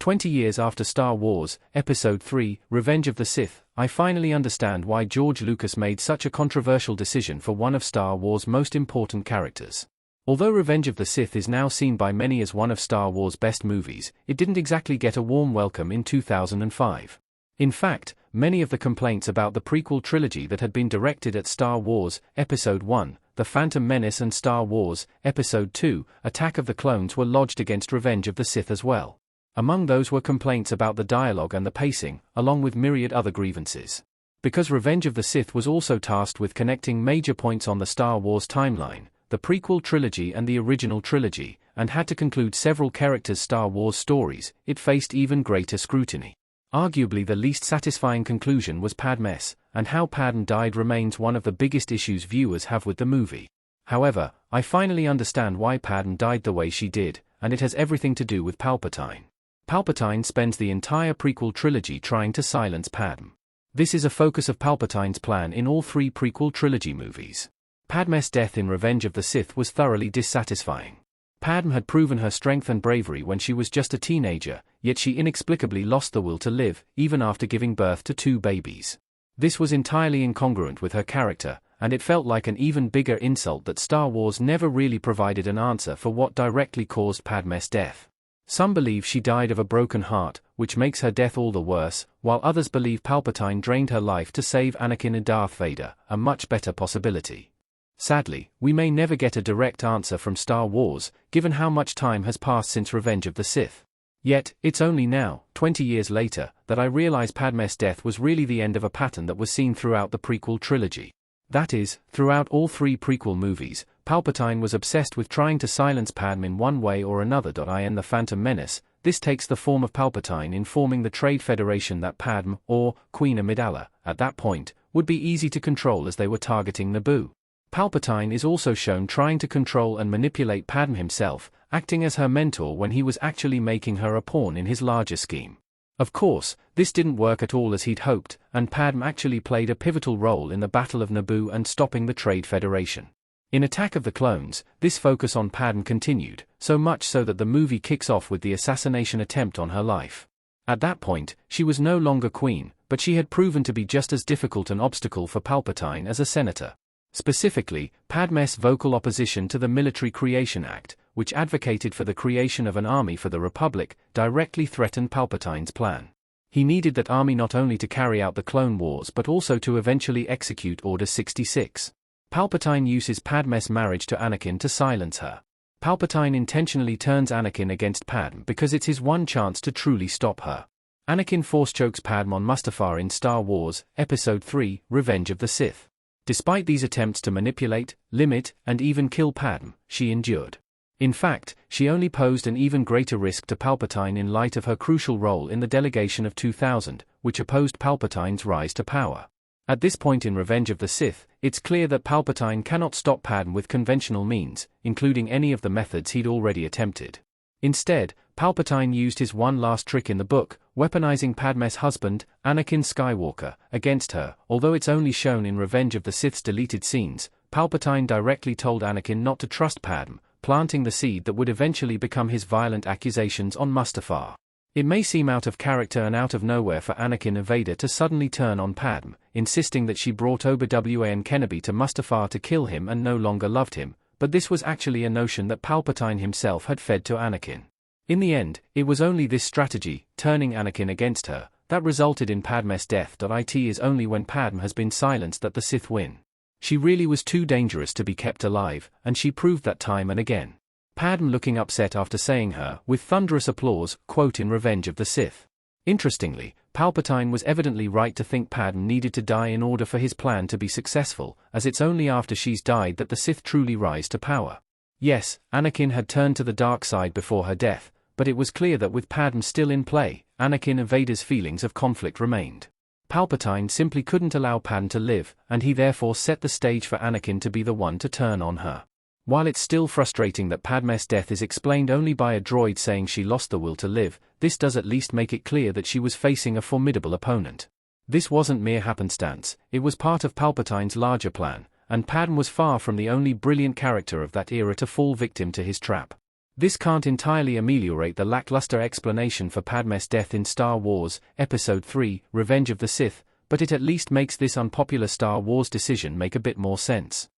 20 years after Star Wars, Episode 3, Revenge of the Sith, I finally understand why George Lucas made such a controversial decision for one of Star Wars' most important characters. Although Revenge of the Sith is now seen by many as one of Star Wars' best movies, it didn't exactly get a warm welcome in 2005. In fact, many of the complaints about the prequel trilogy that had been directed at Star Wars, Episode 1, The Phantom Menace and Star Wars, Episode 2, Attack of the Clones were lodged against Revenge of the Sith as well. Among those were complaints about the dialogue and the pacing, along with myriad other grievances. Because Revenge of the Sith was also tasked with connecting major points on the Star Wars timeline, the prequel trilogy and the original trilogy, and had to conclude several characters' Star Wars stories, it faced even greater scrutiny. Arguably the least satisfying conclusion was Padme's, and how Padme died remains one of the biggest issues viewers have with the movie. However, I finally understand why Padme died the way she did, and it has everything to do with Palpatine. Palpatine spends the entire prequel trilogy trying to silence Padme. This is a focus of Palpatine's plan in all three prequel trilogy movies. Padme's death in Revenge of the Sith was thoroughly dissatisfying. Padme had proven her strength and bravery when she was just a teenager, yet she inexplicably lost the will to live, even after giving birth to 2 babies. This was entirely incongruent with her character, and it felt like an even bigger insult that Star Wars never really provided an answer for what directly caused Padme's death. Some believe she died of a broken heart, which makes her death all the worse, while others believe Palpatine drained her life to save Anakin and Darth Vader, a much better possibility. Sadly, we may never get a direct answer from Star Wars, given how much time has passed since Revenge of the Sith. Yet, it's only now, 20 years later, that I realize Padme's death was really the end of a pattern that was seen throughout the prequel trilogy. That is, throughout all 3 prequel movies, Palpatine was obsessed with trying to silence Padme in one way or another. In The Phantom Menace, this takes the form of Palpatine informing the Trade Federation that Padme, or Queen Amidala, at that point, would be easy to control as they were targeting Naboo. Palpatine is also shown trying to control and manipulate Padme himself, acting as her mentor when he was actually making her a pawn in his larger scheme. Of course, this didn't work at all as he'd hoped, and Padme actually played a pivotal role in the Battle of Naboo and stopping the Trade Federation. In Attack of the Clones, this focus on Padme continued, so much so that the movie kicks off with the assassination attempt on her life. At that point, she was no longer queen, but she had proven to be just as difficult an obstacle for Palpatine as a senator. Specifically, Padme's vocal opposition to the Military Creation Act, which advocated for the creation of an army for the Republic, directly threatened Palpatine's plan. He needed that army not only to carry out the Clone Wars but also to eventually execute Order 66. Palpatine uses Padme's marriage to Anakin to silence her. Palpatine intentionally turns Anakin against Padme because it's his one chance to truly stop her. Anakin force chokes Padme on Mustafar in Star Wars, Episode 3, Revenge of the Sith. Despite these attempts to manipulate, limit, and even kill Padme, she endured. In fact, she only posed an even greater risk to Palpatine in light of her crucial role in the delegation of 2000, which opposed Palpatine's rise to power. At this point in Revenge of the Sith, it's clear that Palpatine cannot stop Padme with conventional means, including any of the methods he'd already attempted. Instead, Palpatine used his one last trick in the book, weaponizing Padme's husband, Anakin Skywalker, against her. Although it's only shown in Revenge of the Sith's deleted scenes, Palpatine directly told Anakin not to trust Padme, planting the seed that would eventually become his violent accusations on Mustafar. It may seem out of character and out of nowhere for Anakin and Vader to suddenly turn on Padme, insisting that she brought Obi-Wan Kenobi to Mustafar to kill him and no longer loved him, but this was actually a notion that Palpatine himself had fed to Anakin. In the end, it was only this strategy, turning Anakin against her, that resulted in Padme's death. It is only when Padme has been silenced that the Sith win. She really was too dangerous to be kept alive, and she proved that time and again. Padme looking upset after saying her, with thunderous applause, quote in Revenge of the Sith. Interestingly, Palpatine was evidently right to think Padme needed to die in order for his plan to be successful, as it's only after she's died that the Sith truly rise to power. Yes, Anakin had turned to the dark side before her death, but it was clear that with Padme still in play, Anakin and Vader's feelings of conflict remained. Palpatine simply couldn't allow Padme to live, and he therefore set the stage for Anakin to be the one to turn on her. While it's still frustrating that Padme's death is explained only by a droid saying she lost the will to live, this does at least make it clear that she was facing a formidable opponent. This wasn't mere happenstance, it was part of Palpatine's larger plan, and Padme was far from the only brilliant character of that era to fall victim to his trap. This can't entirely ameliorate the lackluster explanation for Padme's death in Star Wars, Episode 3, Revenge of the Sith, but it at least makes this unpopular Star Wars decision make a bit more sense.